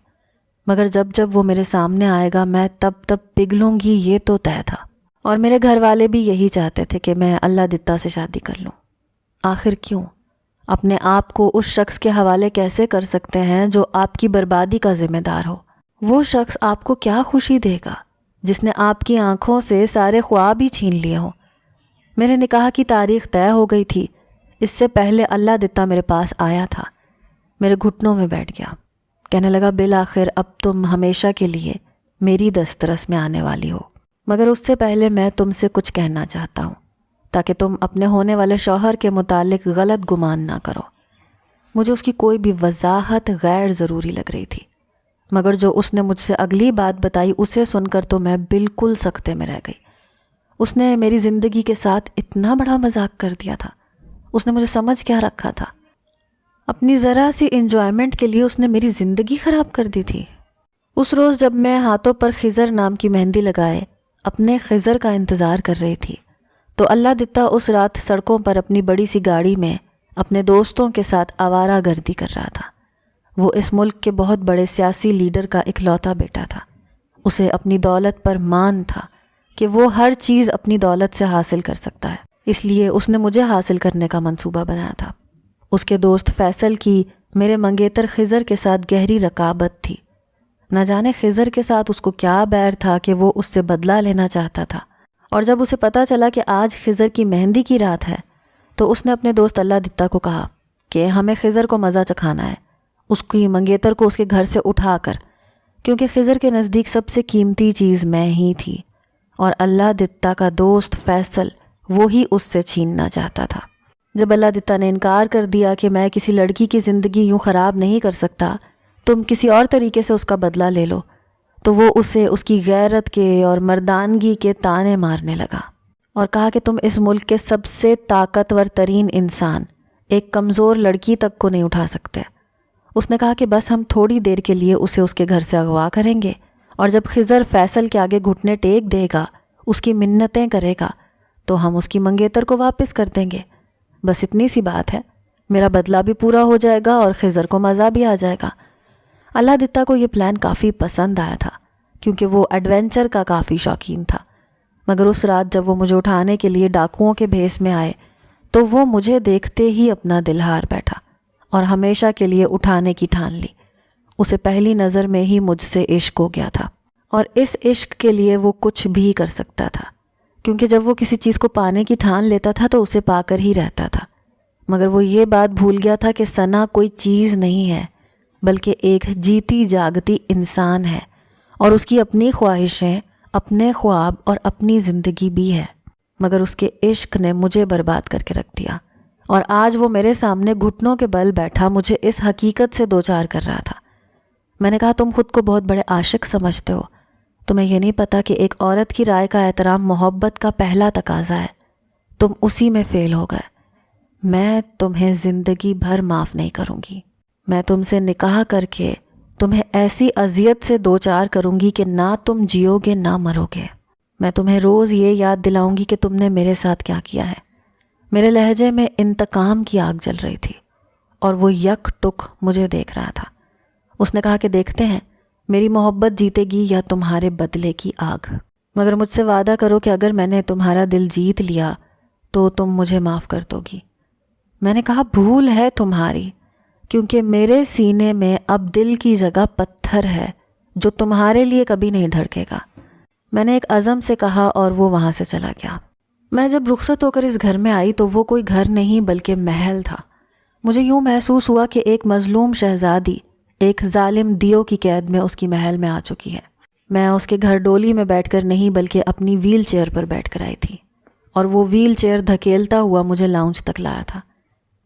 مگر جب جب وہ میرے سامنے آئے گا میں تب پگھلوں گی، یہ تو طے تھا۔ اور میرے گھر والے بھی یہی چاہتے تھے کہ میں اللہ دتا سے شادی کر لوں۔ آخر کیوں؟ اپنے آپ کو اس شخص کے حوالے کیسے کر سکتے ہیں جو آپ کی بربادی کا ذمہ دار ہو؟ وہ شخص آپ کو کیا خوشی دے گا جس نے آپ کی آنکھوں سے سارے خواب ہی چھین لیے ہوں؟ میرے نکاح کی تاریخ طے ہو گئی تھی، اس سے پہلے اللہ دتا میرے پاس آیا تھا، میرے گھٹنوں میں بیٹھ گیا۔ کہنے لگا بالآخر اب تم ہمیشہ کے لیے میری دسترس میں آنے والی ہو، مگر اس سے پہلے میں تم سے کچھ کہنا چاہتا ہوں تاکہ تم اپنے ہونے والے شوہر کے متعلق غلط گمان نہ کرو۔ مجھے اس کی کوئی بھی وضاحت غیر ضروری لگ رہی تھی، مگر جو اس نے مجھ سے اگلی بات بتائی اسے سن کر تو میں بالکل سکتے میں رہ گئی۔ اس نے میری زندگی کے ساتھ اتنا بڑا مذاق کر دیا تھا، اس نے مجھے سمجھ کیا رکھا تھا؟ اپنی ذرا سی انجوائمنٹ کے لیے اس نے میری زندگی خراب کر دی تھی۔ اس روز جب میں ہاتھوں پر خضر نام کی مہندی لگائے اپنے خضر کا انتظار کر رہی تھی تو اللہ دتا اس رات سڑکوں پر اپنی بڑی سی گاڑی میں اپنے دوستوں کے ساتھ آوارہ گردی کر رہا تھا۔ وہ اس ملک کے بہت بڑے سیاسی لیڈر کا اکلوتا بیٹا تھا، اسے اپنی دولت پر مان تھا کہ وہ ہر چیز اپنی دولت سے حاصل کر سکتا ہے، اس لیے اس نے مجھے حاصل کرنے کا منصوبہ بنایا تھا۔ اس کے دوست فیصل کی میرے منگیتر خضر کے ساتھ گہری رقابت تھی۔ نہ جانے خضر کے ساتھ اس کو کیا بیر تھا کہ وہ اس سے بدلہ لینا چاہتا تھا، اور جب اسے پتہ چلا کہ آج خضر کی مہندی کی رات ہے تو اس نے اپنے دوست اللہ دتا کو کہا کہ ہمیں خضر کو مزہ چکھانا ہے، اس کی منگیتر کو اس کے گھر سے اٹھا کر، کیونکہ خضر کے نزدیک سب سے قیمتی چیز میں ہی تھی، اور اللہ دتا کا دوست فیصل وہی اس سے چھیننا چاہتا تھا۔ جب اللہ دتا نے انکار کر دیا کہ میں کسی لڑکی کی زندگی یوں خراب نہیں کر سکتا، تم کسی اور طریقے سے اس کا بدلہ لے لو، تو وہ اسے اس کی غیرت کے اور مردانگی کے طعنے مارنے لگا اور کہا کہ تم اس ملک کے سب سے طاقتور ترین انسان ایک کمزور لڑکی تک کو نہیں اٹھا سکتے۔ اس نے کہا کہ بس ہم تھوڑی دیر کے لیے اسے اس کے گھر سے اغوا کریں گے، اور جب خضر فیصل کے آگے گھٹنے ٹیک دے گا، اس کی منتیں کرے گا، تو ہم اس کی منگیتر کو واپس کر دیں گے۔ بس اتنی سی بات ہے، میرا بدلہ بھی پورا ہو جائے گا اور خضر کو مزہ بھی آ جائے گا۔ اللہ دتا کو یہ پلان کافی پسند آیا تھا، کیونکہ وہ ایڈونچر کا کافی شوقین تھا، مگر اس رات جب وہ مجھے اٹھانے کے لیے ڈاکوؤں کے بھیس میں آئے تو وہ مجھے دیکھتے ہی اپنا دل ہار بیٹھا اور ہمیشہ کے لیے اٹھانے کی ٹھان لی۔ اسے پہلی نظر میں ہی مجھ سے عشق ہو گیا تھا، اور اس عشق کے لیے وہ کچھ بھی کر سکتا تھا، کیونکہ جب وہ کسی چیز کو پانے کی ٹھان لیتا تھا تو اسے پا کر ہی رہتا تھا۔ مگر وہ یہ بات بھول گیا تھا کہ ثنا کوئی چیز نہیں ہے، بلکہ ایک جیتی جاگتی انسان ہے، اور اس کی اپنی خواہشیں، اپنے خواب اور اپنی زندگی بھی ہے۔ مگر اس کے عشق نے مجھے برباد کر کے رکھ دیا، اور آج وہ میرے سامنے گھٹنوں کے بل بیٹھا مجھے اس حقیقت سے دوچار کر رہا تھا۔ میں نے کہا تم خود کو بہت بڑے عاشق سمجھتے ہو، تمہیں یہ نہیں پتا کہ ایک عورت کی رائے کا احترام محبت کا پہلا تقاضا ہے، تم اسی میں فیل ہو گئے۔ میں تمہیں زندگی بھر معاف نہیں کروں گی، میں تم سے نکاح کر کے تمہیں ایسی اذیت سے دوچار کروں گی کہ نہ تم جیو گے نہ مرو گے۔ میں تمہیں روز یہ یاد دلاؤں گی کہ تم نے میرے ساتھ کیا کیا ہے۔ میرے لہجے میں انتقام کی آگ جل رہی تھی، اور وہ یک ٹک مجھے دیکھ رہا تھا۔ اس نے کہا کہ دیکھتے ہیں میری محبت جیتے گی یا تمہارے بدلے کی آگ، مگر مجھ سے وعدہ کرو کہ اگر میں نے تمہارا دل جیت لیا تو تم مجھے معاف کر دو گی۔ میں نے کہا بھول ہے تمہاری، کیونکہ میرے سینے میں اب دل کی جگہ پتھر ہے جو تمہارے لیے کبھی نہیں دھڑکے گا۔ میں نے ایک عزم سے کہا اور وہ وہاں سے چلا گیا۔ میں جب رخصت ہو کر اس گھر میں آئی تو وہ کوئی گھر نہیں بلکہ محل تھا۔ مجھے یوں محسوس ہوا کہ ایک مظلوم شہزادی ایک ظالم دیو کی قید میں اس کی محل میں آ چکی ہے۔ میں اس کے گھر ڈولی میں بیٹھ کر نہیں بلکہ اپنی ویل چیئر پر بیٹھ کر آئی تھی، اور وہ ویل چیئر دھکیلتا ہوا مجھے لاؤنج تک لایا تھا۔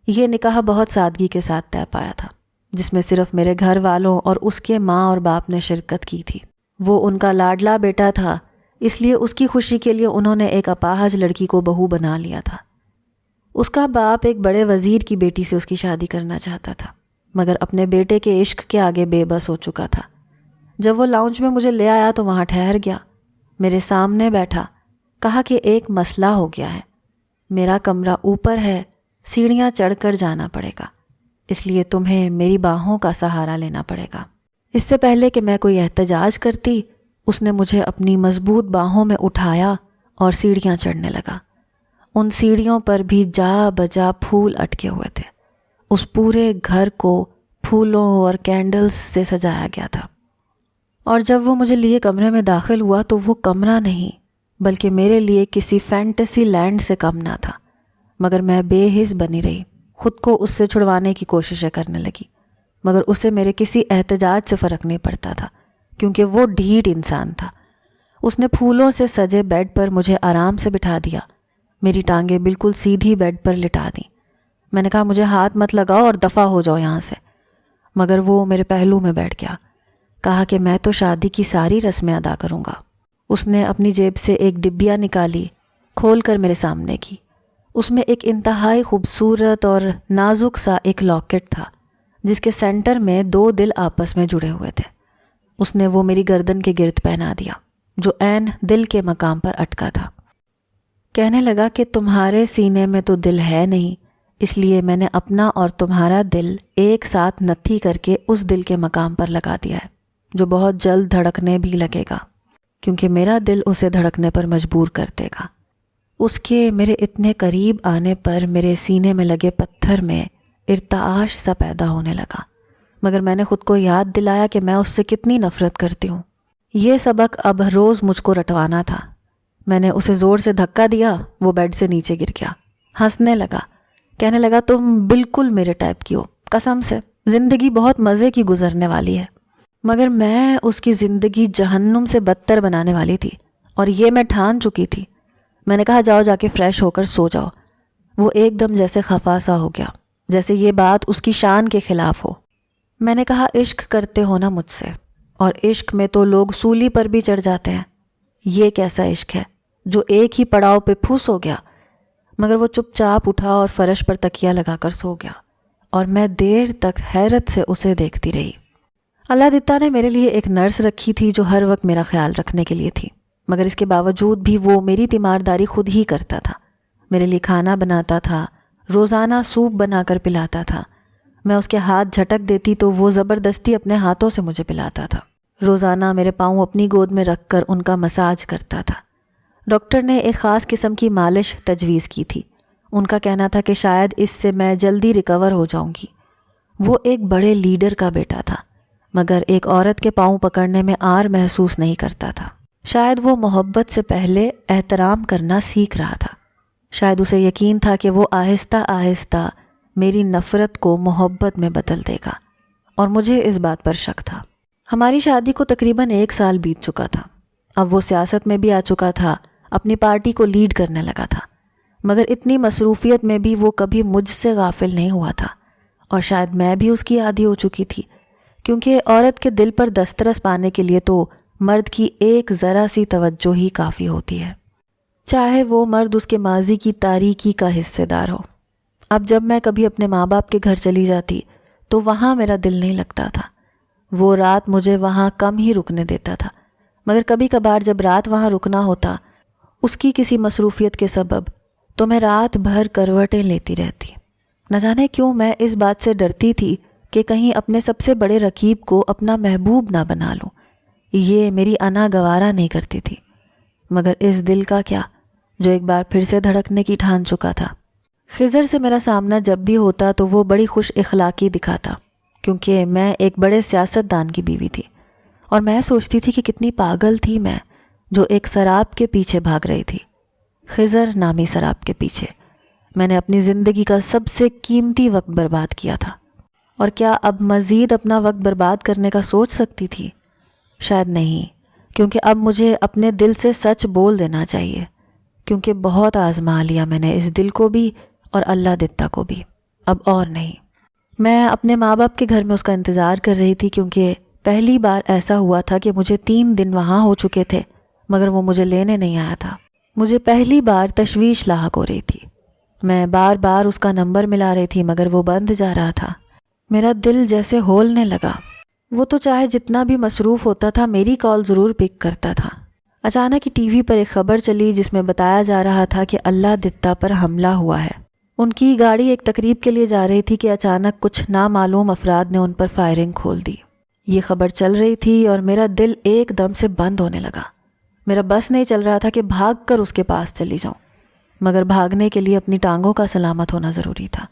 یہ نکاح بہت سادگی کے ساتھ طے پایا تھا، جس میں صرف میرے گھر والوں اور اس کے ماں اور باپ نے شرکت کی تھی۔ وہ ان کا لاڈلا بیٹا تھا، اس لیے اس کی خوشی کے لیے انہوں نے ایک اپاہج لڑکی کو بہو بنا لیا تھا۔ اس کا باپ ایک بڑے وزیر کی بیٹی سے اس کی شادی کرنا چاہتا تھا، مگر اپنے بیٹے کے عشق کے آگے بے بس ہو چکا تھا۔ جب وہ لاؤنج میں مجھے لے آیا تو وہاں ٹھہر گیا، میرے سامنے بیٹھا، کہا کہ ایک مسئلہ ہو گیا ہے، میرا کمرہ اوپر ہے، سیڑھیاں چڑھ کر جانا پڑے گا، اس لیے تمہیں میری باہوں کا سہارا لینا پڑے گا۔ اس سے پہلے کہ میں کوئی احتجاج کرتی، اس نے مجھے اپنی مضبوط باہوں میں اٹھایا اور سیڑھیاں چڑھنے لگا۔ ان سیڑھیوں پر بھی جا بجا پھول اٹکے ہوئے تھے۔ اس پورے گھر کو پھولوں اور کینڈلز سے سجایا گیا تھا، اور جب وہ مجھے لیے کمرے میں داخل ہوا تو وہ کمرہ نہیں بلکہ میرے لیے کسی فینٹیسی لینڈ سے کم نہ تھا۔ مگر میں بے حس بنی رہی، خود کو اس سے چھڑوانے کی کوششیں کرنے لگی، مگر اسے میرے کسی احتجاج سے فرق نہیں پڑتا تھا، کیونکہ وہ ڈھیٹ انسان تھا۔ اس نے پھولوں سے سجے بیڈ پر مجھے آرام سے بٹھا دیا، میری ٹانگیں بالکل سیدھی بیڈ پر لٹا دیں۔ میں نے کہا مجھے ہاتھ مت لگاؤ اور دفع ہو جاؤ یہاں سے، مگر وہ میرے پہلو میں بیٹھ گیا، کہا کہ میں تو شادی کی ساری رسمیں ادا کروں گا۔ اس نے اپنی جیب سے ایک ڈبیا نکالی، کھول کر میرے سامنے کی۔ اس میں ایک انتہائی خوبصورت اور نازک سا ایک لاکٹ تھا، جس کے سینٹر میں 2 دل آپس میں جڑے ہوئے تھے۔ اس نے وہ میری گردن کے گرد پہنا دیا، جو عین دل کے مقام پر اٹکا تھا۔ کہنے لگا کہ تمہارے سینے میں تو دل ہے نہیں، اس لیے میں نے اپنا اور تمہارا دل ایک ساتھ نتھی کر کے اس دل کے مقام پر لگا دیا ہے جو بہت جلد دھڑکنے بھی لگے گا، کیونکہ میرا دل اسے دھڑکنے پر مجبور کر دے گا۔ اس کے میرے اتنے قریب آنے پر میرے سینے میں لگے پتھر میں ارتعاش سا پیدا ہونے لگا، مگر میں نے خود کو یاد دلایا کہ میں اس سے کتنی نفرت کرتی ہوں۔ یہ سبق اب روز مجھ کو رٹوانا تھا۔ میں نے اسے زور سے دھکا دیا، وہ بیڈ سے نیچے گر گیا، ہنسنے لگا، کہنے لگا تم بالکل میرے ٹائپ کی ہو، قسم سے زندگی بہت مزے کی گزرنے والی ہے۔ مگر میں اس کی زندگی جہنم سے بدتر بنانے والی تھی، اور یہ میں ٹھان چکی تھی۔ میں نے کہا جاؤ جا کے فریش ہو کر سو جاؤ۔ وہ ایک دم جیسے خفا سا ہو گیا، جیسے یہ بات اس کی شان کے خلاف ہو۔ میں نے کہا عشق کرتے ہو نا مجھ سے، اور عشق میں تو لوگ سولی پر بھی چڑھ جاتے ہیں، یہ کیسا عشق ہے جو ایک ہی پڑاؤ پہ پھوس ہو گیا؟ مگر وہ چپ چاپ اٹھا اور فرش پر تکیہ لگا کر سو گیا، اور میں دیر تک حیرت سے اسے دیکھتی رہی۔ اللہ دتا نے میرے لیے ایک نرس رکھی تھی جو ہر وقت میرا خیال رکھنے کے لیے تھی، مگر اس کے باوجود بھی وہ میری تیمارداری خود ہی کرتا تھا۔ میرے لیے کھانا بناتا تھا، روزانہ سوپ بنا کر پلاتا تھا۔ میں اس کے ہاتھ جھٹک دیتی تو وہ زبردستی اپنے ہاتھوں سے مجھے پلاتا تھا۔ روزانہ میرے پاؤں اپنی گود میں رکھ کر ان کا مساج کرتا تھا۔ ڈاکٹر نے ایک خاص قسم کی مالش تجویز کی تھی۔ ان کا کہنا تھا کہ شاید اس سے میں جلدی ریکور ہو جاؤں گی۔ وہ ایک بڑے لیڈر کا بیٹا تھا، مگر ایک عورت کے پاؤں پکڑنے میں عار محسوس نہیں کرتا تھا۔ شاید وہ محبت سے پہلے احترام کرنا سیکھ رہا تھا۔ شاید اسے یقین تھا کہ وہ آہستہ آہستہ میری نفرت کو محبت میں بدل دے گا، اور مجھے اس بات پر شک تھا۔ ہماری شادی کو تقریباً 1 سال بیت چکا تھا۔ اب وہ سیاست میں بھی آ چکا تھا، اپنی پارٹی کو لیڈ کرنے لگا تھا، مگر اتنی مصروفیت میں بھی وہ کبھی مجھ سے غافل نہیں ہوا تھا، اور شاید میں بھی اس کی عادی ہو چکی تھی، کیونکہ عورت کے دل پر دسترس پانے کے لیے تو مرد کی ایک ذرا سی توجہ ہی کافی ہوتی ہے، چاہے وہ مرد اس کے ماضی کی تاریکی کا حصے دار ہو۔ اب جب میں کبھی اپنے ماں باپ کے گھر چلی جاتی تو وہاں میرا دل نہیں لگتا تھا۔ وہ رات مجھے وہاں کم ہی رکنے دیتا تھا، مگر کبھی کبھار جب رات وہاں رکنا ہوتا اس کی کسی مصروفیت کے سبب، تو میں رات بھر کروٹیں لیتی رہتی۔ نہ جانے کیوں میں اس بات سے ڈرتی تھی کہ کہیں اپنے سب سے بڑے رقیب کو اپنا محبوب نہ بنا لوں۔ یہ میری انا گوارا نہیں کرتی تھی، مگر اس دل کا کیا جو ایک بار پھر سے دھڑکنے کی ٹھان چکا تھا۔ خضر سے میرا سامنا جب بھی ہوتا تو وہ بڑی خوش اخلاقی دکھاتا، کیونکہ میں ایک بڑے سیاست دان کی بیوی تھی، اور میں سوچتی تھی کہ کتنی پاگل تھی میں جو ایک سراب کے پیچھے بھاگ رہی تھی، خضر نامی سراب کے پیچھے۔ میں نے اپنی زندگی کا سب سے قیمتی وقت برباد کیا تھا، اور کیا اب مزید اپنا وقت برباد کرنے کا سوچ سکتی تھی؟ شاید نہیں، کیونکہ اب مجھے اپنے دل سے سچ بول دینا چاہیے، کیونکہ بہت آزما لیا میں نے اس دل کو بھی اور اللہ دتا کو بھی، اب اور نہیں۔ میں اپنے ماں باپ کے گھر میں اس کا انتظار کر رہی تھی، کیونکہ پہلی بار ایسا ہوا تھا کہ مجھے 3 دن وہاں ہو چکے تھے، مگر وہ مجھے لینے نہیں آیا تھا۔ مجھے پہلی بار تشویش لاحق ہو رہی تھی۔ میں بار بار اس کا نمبر ملا رہی تھی، مگر وہ بند جا رہا تھا۔ میرا دل جیسے ہولنے لگا۔ وہ تو چاہے جتنا بھی مصروف ہوتا تھا میری کال ضرور پک کرتا تھا۔ اچانک ہی ٹی وی پر ایک خبر چلی جس میں بتایا جا رہا تھا کہ اللہ دتا پر حملہ ہوا ہے۔ ان کی گاڑی ایک تقریب کے لیے جا رہی تھی کہ اچانک کچھ نامعلوم افراد نے ان پر فائرنگ کھول دی۔ یہ خبر چل رہی تھی اور میرا دل ایک دم سے بند ہونے لگا۔ میرا بس نہیں چل رہا تھا کہ بھاگ کر اس کے پاس چلی جاؤں، مگر بھاگنے کے لیے اپنی ٹانگوں کا سلامت ہونا ضروری تھا۔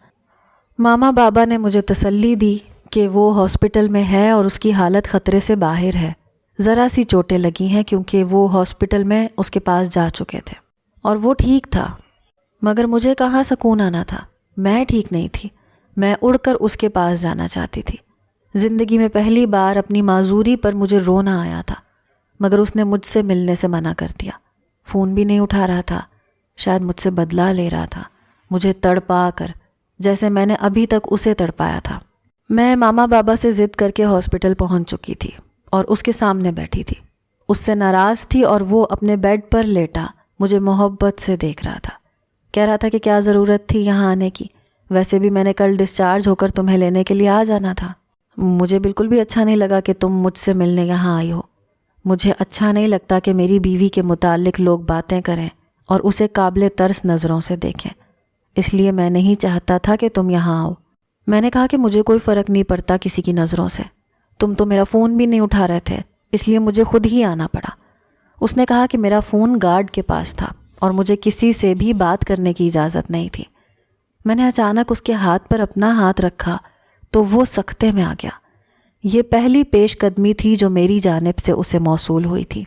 ماما بابا نے مجھے تسلی دی کہ وہ ہاسپٹل میں ہے اور اس کی حالت خطرے سے باہر ہے، ذرا سی چوٹیں لگی ہیں، کیونکہ وہ ہاسپٹل میں اس کے پاس جا چکے تھے اور وہ ٹھیک تھا۔ مگر مجھے کہاں سکون آنا تھا، میں ٹھیک نہیں تھی۔ میں اڑ کر اس کے پاس جانا چاہتی تھی۔ زندگی میں پہلی بار اپنی معذوری پر مجھے رونا آیا تھا، مگر اس نے مجھ سے ملنے سے منع کر دیا۔ فون بھی نہیں اٹھا رہا تھا، شاید مجھ سے بدلہ لے رہا تھا، مجھے تڑپا کر، جیسے میں نے ابھی تک اسے تڑپایا تھا۔ میں ماما بابا سے ضد کر کے ہاسپٹل پہنچ چکی تھی اور اس کے سامنے بیٹھی تھی۔ اس سے ناراض تھی اور وہ اپنے بیڈ پر لیٹا مجھے محبت سے دیکھ رہا تھا۔ کہہ رہا تھا کہ کیا ضرورت تھی یہاں آنے کی، ویسے بھی میں نے کل ڈسچارج ہو کر تمہیں لینے کے لیے آ جانا تھا۔ مجھے بالکل بھی اچھا نہیں لگا کہ تم مجھ سے ملنے یہاں آئی ہو۔ مجھے اچھا نہیں لگتا کہ میری بیوی کے متعلق لوگ باتیں کریں اور اسے قابل ترس نظروں سے دیکھیں، اس لیے میں نہیں چاہتا تھا کہ تم یہاں آؤ۔ میں نے کہا کہ مجھے کوئی فرق نہیں پڑتا کسی کی نظروں سے، تم تو میرا فون بھی نہیں اٹھا رہے تھے، اس لیے مجھے خود ہی آنا پڑا۔ اس نے کہا کہ میرا فون گارڈ کے پاس تھا اور مجھے کسی سے بھی بات کرنے کی اجازت نہیں تھی۔ میں نے اچانک اس کے ہاتھ پر اپنا ہاتھ رکھا تو وہ سکتے میں آ گیا۔ یہ پہلی پیش قدمی تھی جو میری جانب سے اسے موصول ہوئی تھی،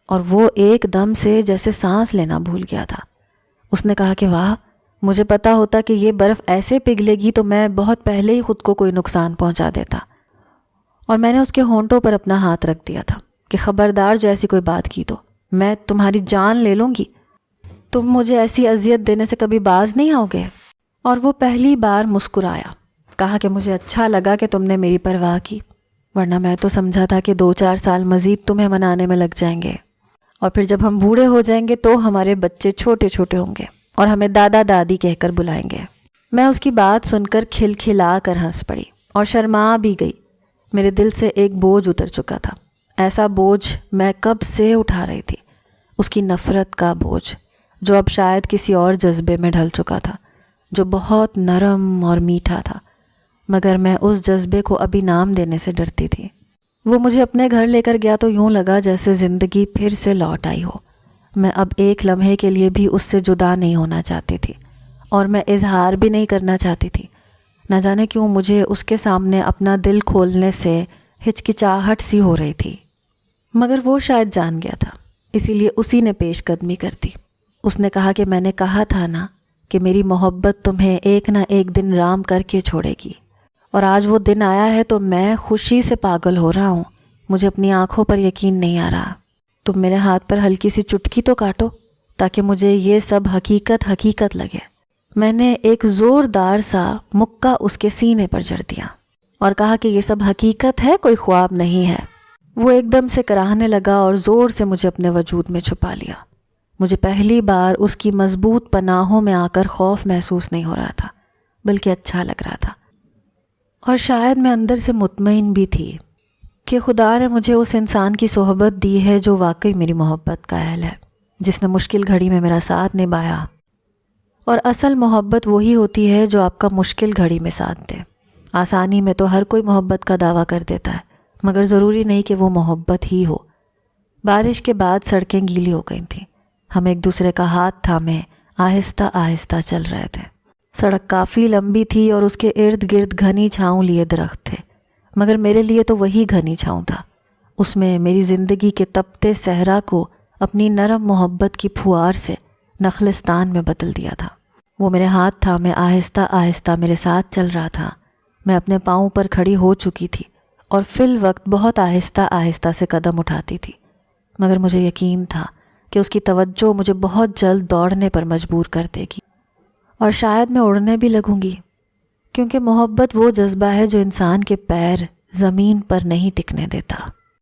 اور وہ ایک دم سے جیسے سانس لینا بھول گیا تھا۔ اس نے کہا کہ واہ، مجھے پتا ہوتا کہ یہ برف ایسے پگھلے گی تو میں بہت پہلے ہی خود کو کوئی نقصان پہنچا دیتا۔ اور میں نے اس کے ہونٹوں پر اپنا ہاتھ رکھ دیا تھا کہ خبردار جو ایسی کوئی بات کی تو میں تمہاری جان لے لوں گی، تم مجھے ایسی اذیت دینے سے کبھی باز نہیں آؤ گے۔ اور وہ پہلی بار مسکرایا، کہا کہ مجھے اچھا لگا کہ تم نے میری پرواہ کی، ورنہ میں تو سمجھا تھا کہ 2-4 سال مزید تمہیں منانے میں لگ جائیں گے، اور پھر جب ہم بوڑھے ہو جائیں گے تو ہمارے بچے چھوٹے چھوٹے ہوں گے اور ہمیں دادا دادی کہہ کر بلائیں گے۔ میں اس کی بات سن کر کھلکھلا کر ہنس پڑی اور شرما بھی گئی۔ میرے دل سے ایک بوجھ اتر چکا تھا، ایسا بوجھ میں کب سے اٹھا رہی تھی، اس کی نفرت کا بوجھ جو اب شاید کسی اور جذبے میں ڈھل چکا تھا، جو بہت نرم اور میٹھا تھا، مگر میں اس جذبے کو ابھی نام دینے سے ڈرتی تھی۔ وہ مجھے اپنے گھر لے کر گیا تو یوں لگا جیسے زندگی پھر سے لوٹ آئی ہو۔ میں اب ایک لمحے کے لیے بھی اس سے جدا نہیں ہونا چاہتی تھی، اور میں اظہار بھی نہیں کرنا چاہتی تھی۔ نہ جانے کیوں مجھے اس کے سامنے اپنا دل کھولنے سے ہچکچاہٹ سی ہو رہی تھی، مگر وہ شاید جان گیا تھا، اسی لیے اسی نے پیش قدمی کر دی۔ اس نے کہا کہ میں نے کہا تھا نا کہ میری محبت تمہیں ایک نہ ایک دن رام کر کے چھوڑے گی، اور آج وہ دن آیا ہے تو میں خوشی سے پاگل ہو رہا ہوں۔ مجھے اپنی آنکھوں پر یقین نہیں آ رہا۔ تم میرے ہاتھ پر ہلکی سی چٹکی تو کاٹو تاکہ مجھے یہ سب حقیقت لگے۔ میں نے ایک زوردار سا مکہ اس کے سینے پر جڑ دیا اور کہا کہ یہ سب حقیقت ہے، کوئی خواب نہیں ہے۔ وہ ایک دم سے کراہنے لگا اور زور سے مجھے اپنے وجود میں چھپا لیا۔ مجھے پہلی بار اس کی مضبوط پناہوں میں آ کر خوف محسوس نہیں ہو رہا تھا، بلکہ اچھا لگ رہا تھا، اور شاید میں اندر سے مطمئن بھی تھی کہ خدا نے مجھے اس انسان کی صحبت دی ہے جو واقعی میری محبت کا اہل ہے، جس نے مشکل گھڑی میں میرا ساتھ نبھایا۔ اور اصل محبت وہی ہوتی ہے جو آپ کا مشکل گھڑی میں ساتھ دے۔ آسانی میں تو ہر کوئی محبت کا دعویٰ کر دیتا ہے، مگر ضروری نہیں کہ وہ محبت ہی ہو۔ بارش کے بعد سڑکیں گیلی ہو گئی تھیں، ہم ایک دوسرے کا ہاتھ تھامے آہستہ آہستہ چل رہے تھے۔ سڑک کافی لمبی تھی اور اس کے ارد گرد گھنی چھاؤں لیے درخت تھے، مگر میرے لیے تو وہی گھنی چھاؤں تھا۔ اس میں میری زندگی کے تپتے صحرا کو اپنی نرم محبت کی پھوار سے نخلستان میں بدل دیا تھا۔ وہ میرے ہاتھ تھامے آہستہ آہستہ میرے ساتھ چل رہا تھا۔ میں اپنے پاؤں پر کھڑی ہو چکی تھی اور فی الوقت بہت آہستہ آہستہ سے قدم اٹھاتی تھی، مگر مجھے یقین تھا کہ اس کی توجہ مجھے بہت جلد دوڑنے پر مجبور کر دے گی، اور شاید میں اڑنے بھی لگوں گی، کیونکہ محبت وہ جذبہ ہے جو انسان کے پیر زمین پر نہیں ٹکنے دیتا۔